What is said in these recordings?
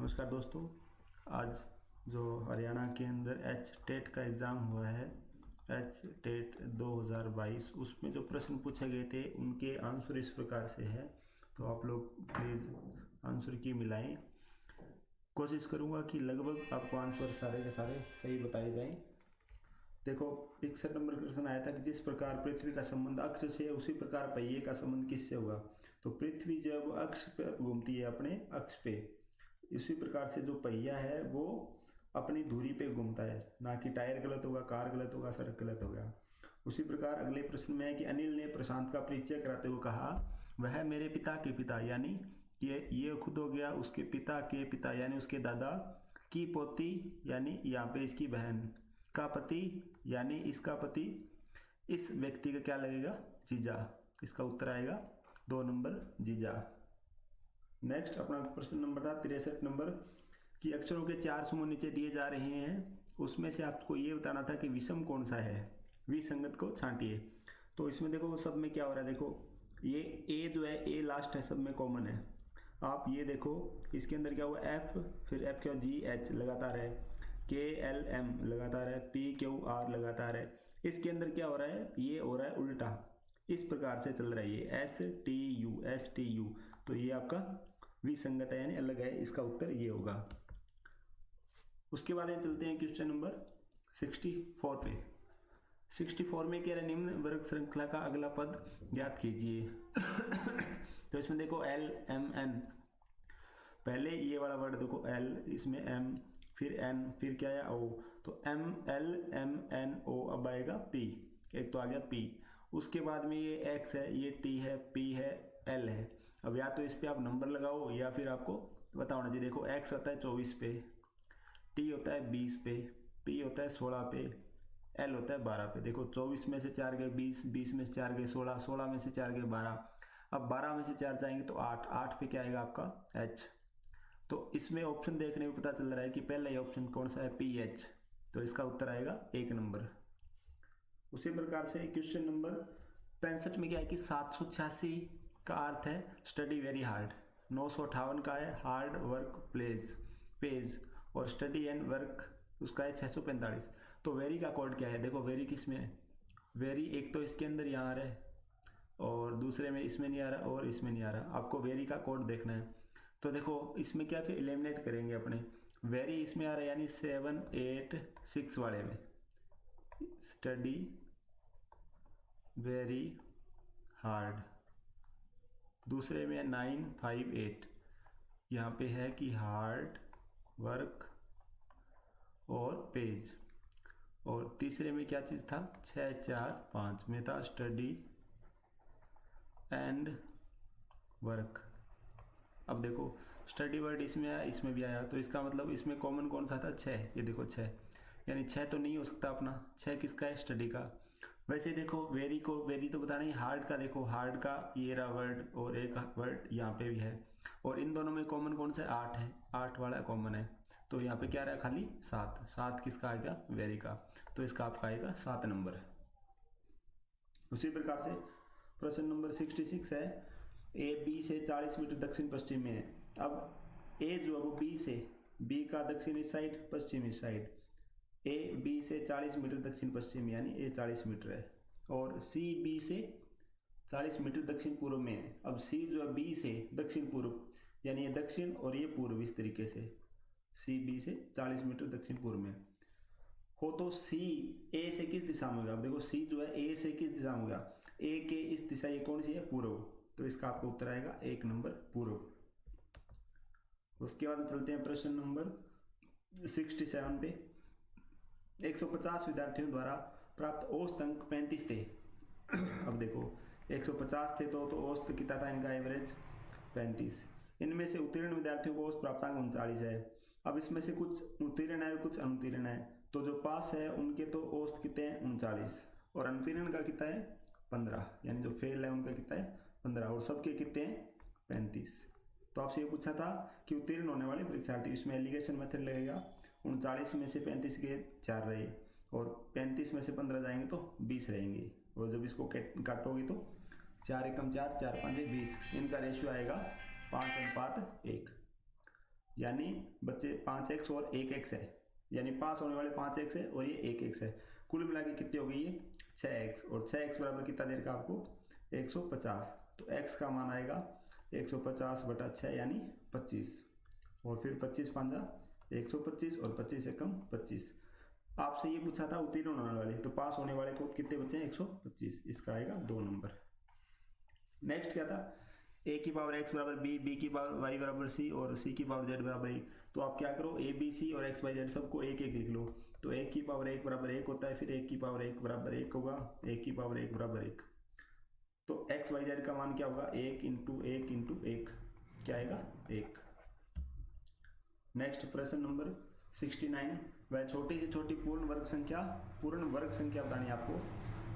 नमस्कार दोस्तों। आज जो हरियाणा के अंदर एच टेट का एग्ज़ाम हुआ है, एच टेट 2022, उसमें जो प्रश्न पूछे गए थे उनके आंसर इस प्रकार से है। तो आप लोग प्लीज़ आंसर की मिलाएं। कोशिश करूंगा कि लगभग आपको आंसर सारे के सारे सही बताए जाएं। देखो 61 नंबर प्रश्न आया था कि जिस प्रकार पृथ्वी का संबंध अक्ष से है उसी प्रकार पहिए का संबंध किससे होगा। तो पृथ्वी जब अक्ष पे घूमती है, अपने अक्ष पे, इसी प्रकार से जो पहिया है वो अपनी धुरी पे घूमता है, ना कि टायर गलत होगा, कार गलत होगा, सड़क गलत होगा। उसी प्रकार अगले प्रश्न में है कि अनिल ने प्रशांत का परिचय कराते हुए कहा वह मेरे पिता के पिता, यानी ये खुद हो गया उसके पिता के पिता, यानी उसके दादा की पोती, यानी यहाँ पे इसकी बहन का पति, यानी इसका पति। इस व्यक्ति का क्या लगेगा? जीजा। इसका उत्तर आएगा 2 नंबर जीजा। नेक्स्ट अपना प्रश्न नंबर था 63 नंबर कि अक्षरों के 4 समूह नीचे दिए जा रहे हैं, उसमें से आपको ये बताना था कि विषम कौन सा है, विसंगत को छांटिए। तो इसमें देखो सब में क्या हो रहा है, देखो ये ए जो है, ए लास्ट है, सब में कॉमन है। आप ये देखो इसके अंदर क्या हुआ, एफ, फिर एफ क्या, जी एच लगातार है, के एल एम लगातार है, पी क्यू आर लगातार है। इसके अंदर क्या हो रहा है, ये हो रहा है उल्टा, इस प्रकार से चल रहा है ये एस टी यू। तो ये आपका विसंगत है, यानी अलग है। इसका उत्तर ये होगा। उसके बाद चलते हैं क्वेश्चन नंबर 64 पे। 64 में कह रहे निम्न वर्ग श्रृंखला का अगला पद ज्ञात कीजिए। तो इसमें देखो एल एम एन, पहले ये वाला वर्ड देखो एल, इसमें एम, फिर एन, फिर क्या है ओ, तो M L M N O, अब आएगा पी, एक तो आ गया पी। उसके बाद में ये एक्स है, ये टी है, पी है, एल है। अब या तो इस पे आप नंबर लगाओ या फिर आपको पता होना चाहिए। देखो एक्स होता है 24 पे, टी होता है 20 पे, पी होता है 16 पे, एल होता है 12 पे। देखो 24 में से 4 गए 20, 20 में से 4 गए 16, 16 में से 4 गए 12, अब 12 में से 4 जाएंगे तो 8, 8 पे क्या आएगा आपका एच। तो इसमें ऑप्शन देखने में पता चल रहा है कि पहला ही ऑप्शन कौन सा है, पी एच। तो इसका उत्तर आएगा 1 नंबर। उसी प्रकार से क्वेश्चन नंबर 65 में क्या है कि 786 का अर्थ है स्टडी वेरी हार्ड, 958 का है हार्ड वर्क पेज, और स्टडी एंड वर्क उसका है 645। तो वेरी का कोड क्या है, देखो वेरी किस में है, वेरी एक तो इसके अंदर यहाँ आ रहा है और दूसरे में इसमें नहीं आ रहा और इसमें नहीं आ रहा। आपको वेरी का कोड देखना है। तो देखो इसमें क्या फिर एलिमिनेट करेंगे अपने, वेरी इसमें आ रहा है यानी 786 वाले में स्टडी वेरी हार्ड, दूसरे में 958, यहाँ पे है कि हार्ड वर्क और पेज, और तीसरे में क्या चीज़ था, 645 में था स्टडी एंड वर्क। अब देखो स्टडी वर्ड इसमें आया, इसमें भी आया, तो इसका मतलब इसमें कॉमन कौन सा था, 6। ये देखो 6, यानी 6 तो नहीं हो सकता अपना, 6 किसका है, स्टडी का। वैसे देखो वेरी को, वेरी तो बताना ही, हार्ड का देखो, हार्ड का ये रहा वर्ड और एक वर्ड यहाँ पे भी है, और इन दोनों में कॉमन कौन सा है, 8 है, 8 वाला कॉमन है। तो यहाँ पे क्या रहा खाली 7, 7 किसका आएगा, वेरी का। तो इसका आपका आएगा 7 नंबर। उसी प्रकार से प्रश्न नंबर 66 है, ए बी से 40 मीटर दक्षिण पश्चिम में है। अब ए जो है वो बी से, बी का दक्षिण इस साइड, पश्चिम इस साइड, ए बी से 40 मीटर दक्षिण पश्चिम, यानी ए 40 मीटर है, और सी बी से 40 मीटर दक्षिण पूर्व में है। अब सी जो है बी से दक्षिण पूर्व, यानी ये दक्षिण और ये पूर्व, इस तरीके से सी बी से 40 मीटर दक्षिण पूर्व में हो। तो सी ए से किस दिशा में होगा, अब देखो सी जो है ए से किस दिशा में होगा, ए के इस दिशा, ये कौन सी है, पूर्व। तो इसका आपको उत्तर आएगा 1 नंबर पूर्व। उसके बाद चलते हैं प्रश्न नंबर 67 पे। 150 विद्यार्थियों द्वारा प्राप्त औसत अंक 35 थे। अब देखो 150 थे तो औसत कितना था इनका, एवरेज 35। इनमें से उत्तीर्ण विद्यार्थियों को औसत प्राप्तांक 39 है। अब इसमें से कुछ उत्तीर्ण है और कुछ अनुत्तीर्ण है, तो जो पास है उनके तो औसत कितने हैं, 39, और अनुत्तीर्ण का कितना है 15, यानी जो फेल है उनका कितना है 15, और सबके कितने हैं 35। तो आपसे ये पूछा था कि उत्तीर्ण होने वाले परीक्षार्थी, इसमें एलिगेशन मेथड लगेगा। 39 में से 35 के 4 रहे, और 35 में से 15 जाएंगे तो 20 रहेंगे, और जब इसको काटोगे तो 4 एकम 4, 4 5 20, इनका रेशियो आएगा 5:1। यानी बच्चे 5x और 1x है, यानी पास होने वाले 5x है और ये 1x है। कुल मिला के कितनी हो गई ये 6x, और 6x बराबर कितना दे रखा आपको 150। तो x का मान आएगा 150/6 यानी 25, और फिर 25 5 125 और 25 एकम 25। आपसे ये पूछा था उत्तीर्ण होने वाले, तो पास होने वाले को कितने बचे हैं 125, इसका आएगा 2 नंबर। नेक्स्ट क्या था, a की पावर x बराबर b, b की पावर y बराबर c और c की पावर z बराबर 1। तो आप क्या करो a b c और x y z सबको एक एक लिख लो। तो 1 की पावर 1 बराबर 1 होता है, फिर 1 की पावर 1 बराबर 1 होगा, 1 की पावर 1 बराबर 1। तो x y z का मान क्या होगा 1 इंटू 1 इंटू 1, क्या आएगा 1। नेक्स्ट प्रश्न नंबर 69, वह छोटी से छोटी पूर्ण वर्ग संख्या बतानी है आपको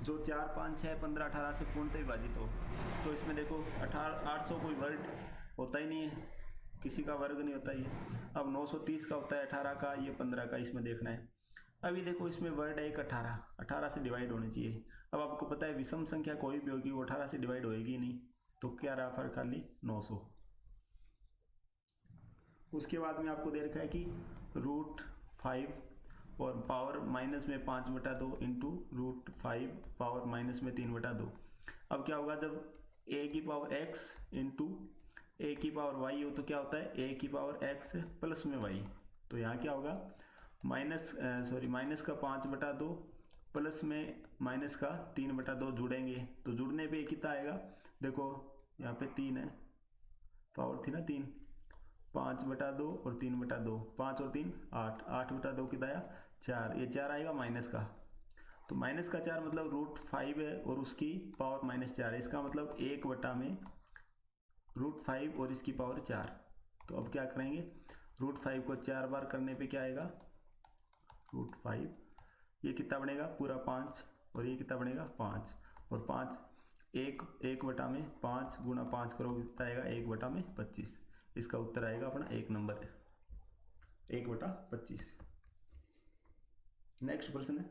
जो 4 5 6 15 18 से पूर्णतः विभाजित हो। तो इसमें देखो 800 कोई वर्ग होता ही नहीं है, किसी का वर्ग नहीं होता ये। अब 930 का होता है 18 का, ये 15 का, इसमें देखना है। अभी देखो इसमें वर्ड है एक 18 से डिवाइड होनी चाहिए। अब आपको पता है विषम संख्या कोई भी होगी वो 18 से डिवाइड होएगी नहीं, तो क्या रहा फर्क खाली 900। उसके बाद में आपको दे रखा है कि √5 और पावर माइनस में 5/2 इंटू √5 पावर माइनस में 3/2। अब क्या होगा जब a की पावर x इंटू a की पावर y हो तो क्या होता है a की पावर x प्लस में y। तो यहाँ क्या होगा माइनस का 5/2 प्लस में माइनस का 3/2 जुड़ेंगे, तो जुड़ने पे कितना आएगा, देखो यहाँ पे 3 है, पावर थी ना 3, 5/2 और 3/2, 5 और 3 8, 8/2 कितना आया 4, ये 4 आएगा माइनस का। तो माइनस का 4 मतलब √5 है और उसकी पावर -4 है, इसका मतलब 1 में √5 और इसकी पावर 4। तो अब क्या करेंगे √5 को 4 बार करने पे क्या आएगा √5, ये कितना बनेगा पूरा 5, और ये कितना बनेगा 5, और 5 1 में 5 गुना 5 करोगे कितना आएगा 1 में 25। इसका उत्तर आएगा अपना 1 नंबर 1/25। नेक्स्ट प्रश्न है,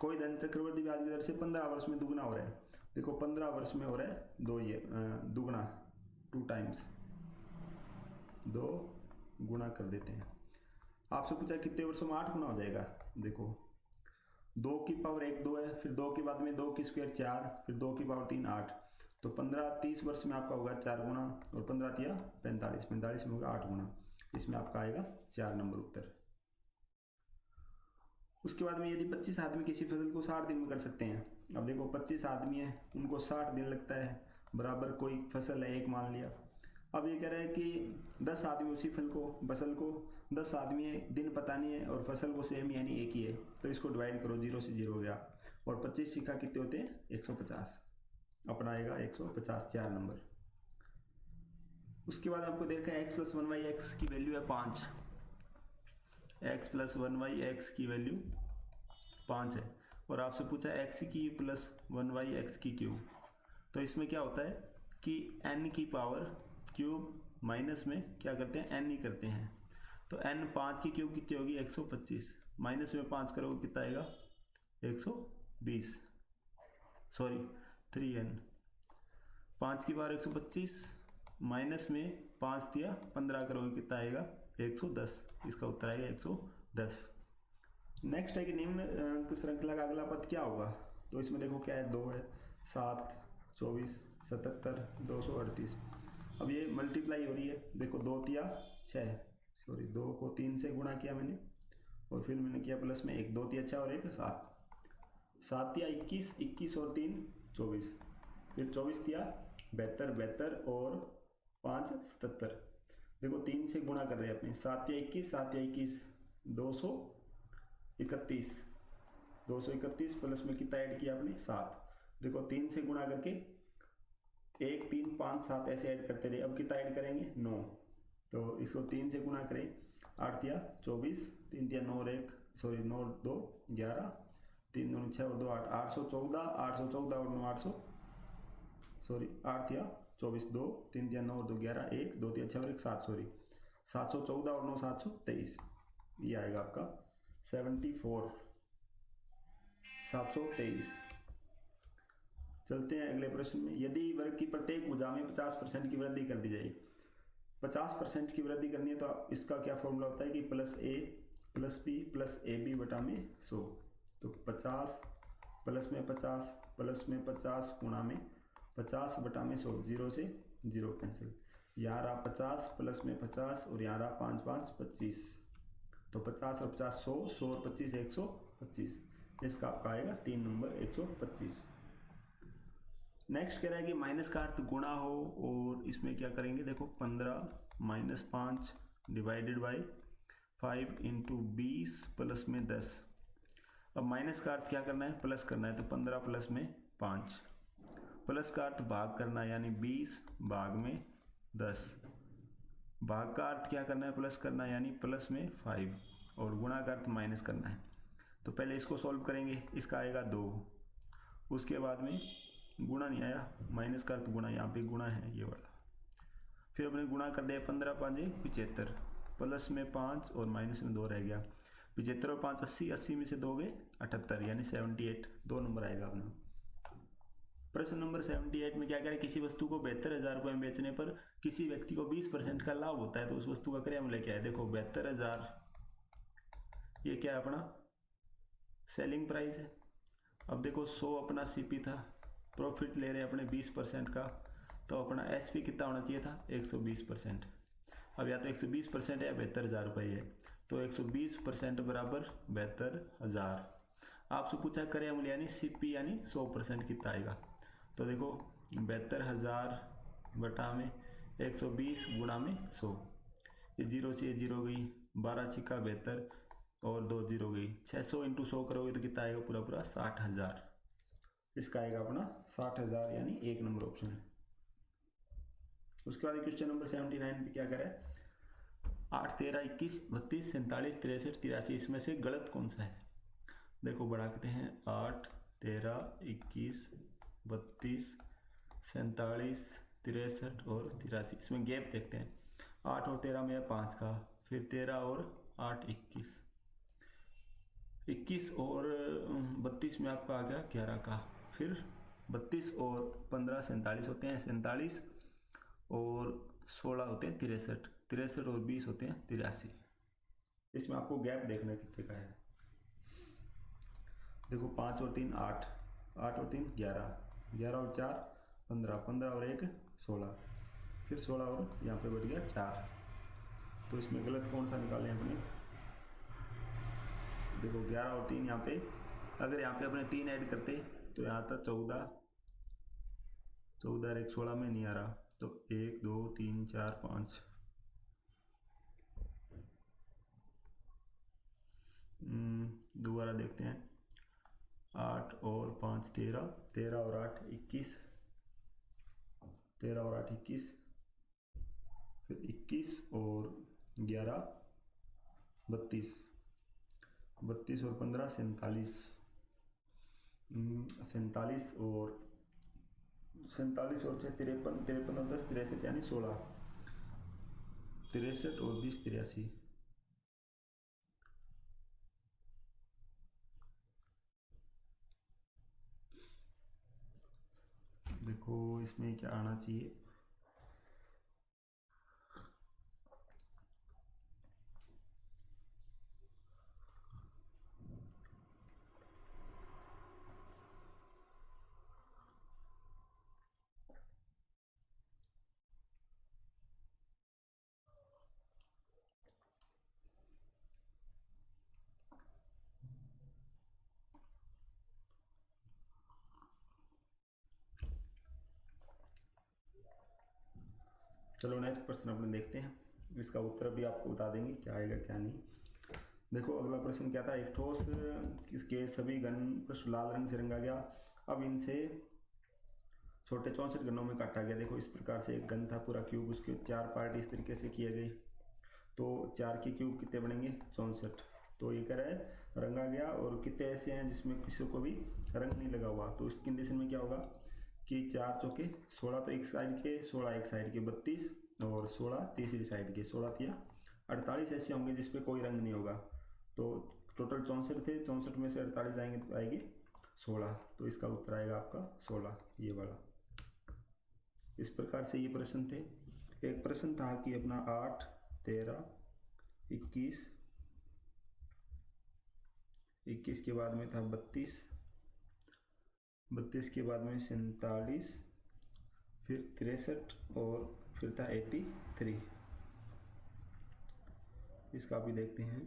कोई धन चक्रवर्ती ब्याज की दर से 15 वर्ष में दुगना हो रहा है। देखो 15 वर्ष में हो रहा है दुगना 2 टाइम्स, 2 गुना कर देते हैं। आपसे पूछा कितने वर्षों में 8 गुना हो जाएगा। देखो 2 की पावर 1 2 है, फिर 2 के बाद में 2 की स्क्वायर 4, फिर 2 की पावर 3 8, तो 15-30 वर्ष में आपका होगा 4 गुना, और 15 45 में होगा 8 गुना। इसमें आपका आएगा 4 नंबर उत्तर। उसके बाद में यदि 25 आदमी किसी फसल को 60 दिन में कर सकते हैं। अब देखो 25 आदमी है उनको 60 दिन लगता है, बराबर कोई फसल है एक मान लिया। अब ये कह रहा है कि 10 आदमी उसी फसल को 10 आदमी है, दिन पता नहीं है और फसल को सेम यानी एक ही है, तो इसको डिवाइड करो 0 से 0 हो गया, और 25 सिक्का कितने होते हैं 150, अपना आएगा 150 4 नंबर। उसके बाद आपको देखा है x + 1y x की वैल्यू है 5, x + 1y x की वैल्यू 5 है, और आपसे पूछा x की + 1y x की क्यूब। तो इसमें क्या होता है कि n की पावर क्यूब माइनस में क्या करते हैं n ही करते हैं। तो n 5 की क्यूब कितनी होगी 125, माइनस में 5 करोगे कितना आएगा 120, 3n। 5 की पावर 125 माइनस में 5 दिया 15 करोगे कितना आएगा 110, इसका उत्तर आएगा 110। नेक्स्ट है कि निम्न अंक श्रृंखला का अगला पद क्या होगा। तो इसमें देखो क्या है 2 है 7 24 77 238। अब ये मल्टीप्लाई हो रही है, देखो 2 तिया 6, 2 को 3 से गुणा किया मैंने, और फिर मैंने किया प्लस में 1, 2 तिया 6 और 1 7, 7 तिया 21, 21 और 3 24, फिर 24 तिया 72, 72 और 5 77। देखो 3 से गुणा कर रहे हैं अपने, 7 तिया 21, 7 तिया 21 231 प्लस में कितना ऐड किया आपने 7। देखो 3 से गुणा करके 1 3 5 7 ऐसे ऐड करते रहे, अब कितना ऐड करेंगे 9, तो इसको 3 से गुणा करें 8 तिया 24, 3 तिया 9 और 1 9 2 11, 3 2 6 और 2 8, 814 814 और 9 800 8 तिया 24 2, 3 तिया 9 और 2 11, 1 2 तिया 6 और 1 7 714 और 9 723, ये आएगा आपका 723। चलते हैं अगले प्रश्न में, यदि वर्ग की प्रत्येक भुजा में 50% की वृद्धि कर दी जाए। 50% की वृद्धि करनी है तो इसका क्या फॉर्मूला होता है कि plus A plus B plus A B बटा में 100। तो 50 प्लस में 50 प्लस में 50 गुणा में 50 बटा में 100, 0 से 0 कैंसिल। यहाँ रहा 50 प्लस में 50 और यहाँ रहा 5 5 25। तो 50 और 50 100, 100 और 25 125। इसका आपका आएगा 3 नंबर 125। नेक्स्ट कह रहा है कि माइनस का अर्थ गुणा हो और इसमें क्या करेंगे, देखो 15 minus 5 divided by 5 into 20 plus में 10। अब माइनस का अर्थ क्या करना है, प्लस करना है। तो 15 प्लस में 5, प्लस का अर्थ भाग करना है यानी 20 भाग में 10। भाग का अर्थ क्या करना है, प्लस करना है यानी प्लस में 5, और गुणा का अर्थ माइनस करना है। तो पहले इसको सॉल्व करेंगे, इसका आएगा 2। उसके बाद में गुणा नहीं आया, माइनस का अर्थ गुणा, यहाँ पे गुणा है ये वाला। फिर अपने गुणा कर दिया, 15 5 75, प्लस में 5 और माइनस में 2 रह गया। 75 और 5 80, 80 में से 2 गए 78 यानी 78, 2 नंबर आएगा अपना। प्रश्न नंबर 78 में क्या करें, किसी वस्तु को 72,000 रुपये में बेचने पर किसी व्यक्ति को 20% का लाभ होता है तो उस वस्तु का क्रय मूल्य क्या है। देखो 72,000 ये क्या है, अपना सेलिंग प्राइस है। अब देखो 100 अपना सीपी था, प्रॉफिट ले रहे हैं अपने 20% का, तो अपना एसपी कितना होना चाहिए था, 120%। अब या तो 120% है या 72,000 रुपये है, तो 120% बराबर 72,000। आपसे पूछा क्रय मूल्य यानी सीपी यानी 100% कितना आएगा। तो देखो 72,000 बटा में 120 गुणा में 100, ये 0 से 0 गई, 12 छिका 72 और 2 0 गई, 600 इंटू 100 करोगे तो कितना आएगा, पूरा पूरा 60,000। इसका आएगा अपना 60,000 यानी 1 नंबर ऑप्शन है। उसके बाद क्वेश्चन नंबर 79 पे क्या करें, 8 13 21 32 47 63 83, इसमें से गलत कौन सा है। देखो बढ़ाते हैं, 8 13 21 32 47 63 और 83, इसमें गैप देखते हैं। 8 और 13 में है 5 का, फिर 13 और 8 21, 21 और 32 में आपका आ गया 11 का, फिर 32 और 15 47 होते हैं 47, और 16 होते हैं 63, 63 और 20 होते हैं 83। इसमें आपको गैप देखना कितने का है। देखो 5 और 3 8, 8 और 3 11, 11 और 4 15, 15 और 1 16, फिर 16 और यहाँ पे बढ़ गया 4। तो इसमें गलत कौन सा निकालें अपने। देखो 11 और 3 यहाँ पे, अगर यहाँ पे अपने 3 ऐड करते तो यहाँ था 14, 14 और 1 16 में नहीं आ रहा, तो 1 2 3 4 5, दोबारा देखते हैं। 8 और 5 13, 13 और 8 21, 13 और 8 21, फिर 21 और 11 32, 32 और 15 47, 47 और 47 और 6 53, 53 और 10 63 यानी 16, 63 और 20 83। देखो इसमें क्या आना चाहिए, चलो नेक्स्ट प्रश्न अपने देखते हैं। इसका उत्तर भी आपको बता देंगे क्या आएगा क्या नहीं। देखो अगला प्रश्न क्या था, एक ठोस के सभी घन पृष्ठ लाल रंग से रंगा गया, अब इनसे छोटे 64 घनों में काटा गया। देखो इस प्रकार से एक घन था पूरा क्यूब, उसके 4 पार्ट इस तरीके से किए गए, तो 4 के क्यूब कितने बनेंगे 64। तो ये कह रहा है रंगा गया, और कितने ऐसे हैं जिसमें किसी को भी रंग नहीं लगा हुआ। तो इस कंडीशन में क्या होगा कि 4 चौके 16, तो एक साइड के 16, एक साइड के 32 और 16 तीसरी साइड के 16 या 48 ऐसे होंगे जिसपे कोई रंग नहीं होगा। तो टोटल 64 थे, 64 में से 48 आएंगे तो आएगी 16। तो इसका उत्तर आएगा आपका 16 ये वाला। इस प्रकार से ये प्रश्न थे। एक प्रश्न था कि अपना 8, 13, 21, 21 के बाद में था 32, 32 के बाद में 47, फिर 63 और फिर था 83। इसका भी देखते हैं।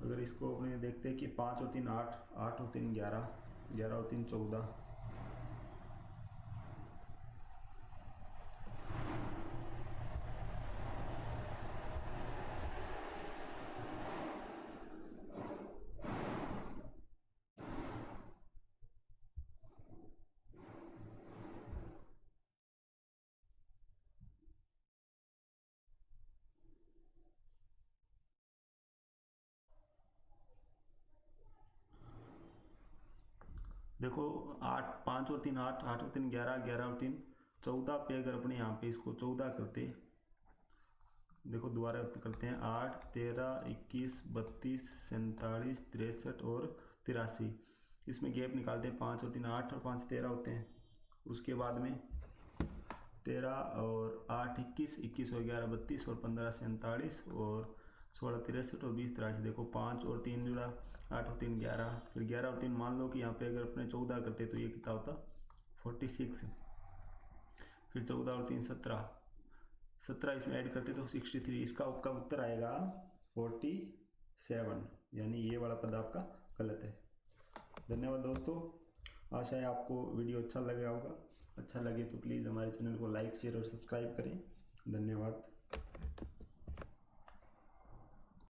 अगर इसको अपने देखते हैं कि 5 और 3 8, 8 और 3 11, 11 और 3 14, देखो 8, 5 और 3 8, 8 और 3 11, 11 और 3 14 पे अगर अपने यहाँ पे इसको 14 करते, देखो दोबारा करते हैं 8, 13, 21, 32, 47, 63 और 83। इसमें गैप निकालते हैं 5 और 3 8 और 5 13 होते हैं। उसके बाद में 13 और 8 21, 21 और 11 32 और 15 47 और 16 63 और 20 83। देखो 5 और 3 जुड़ा, 8 और 3 11, फिर 11 और 3 मान लो कि यहाँ पे अगर अपने 14 करते तो ये कितना होता 46, फिर 14 और 3 17, 17 इसमें ऐड करते तो 63। इसका आपका उत्तर आएगा 47, यानी ये वाला पद आपका गलत है। धन्यवाद दोस्तों, आशा है आपको वीडियो अच्छा लगा होगा। अच्छा लगे तो प्लीज़ हमारे चैनल को लाइक शेयर और सब्सक्राइब करें। धन्यवाद।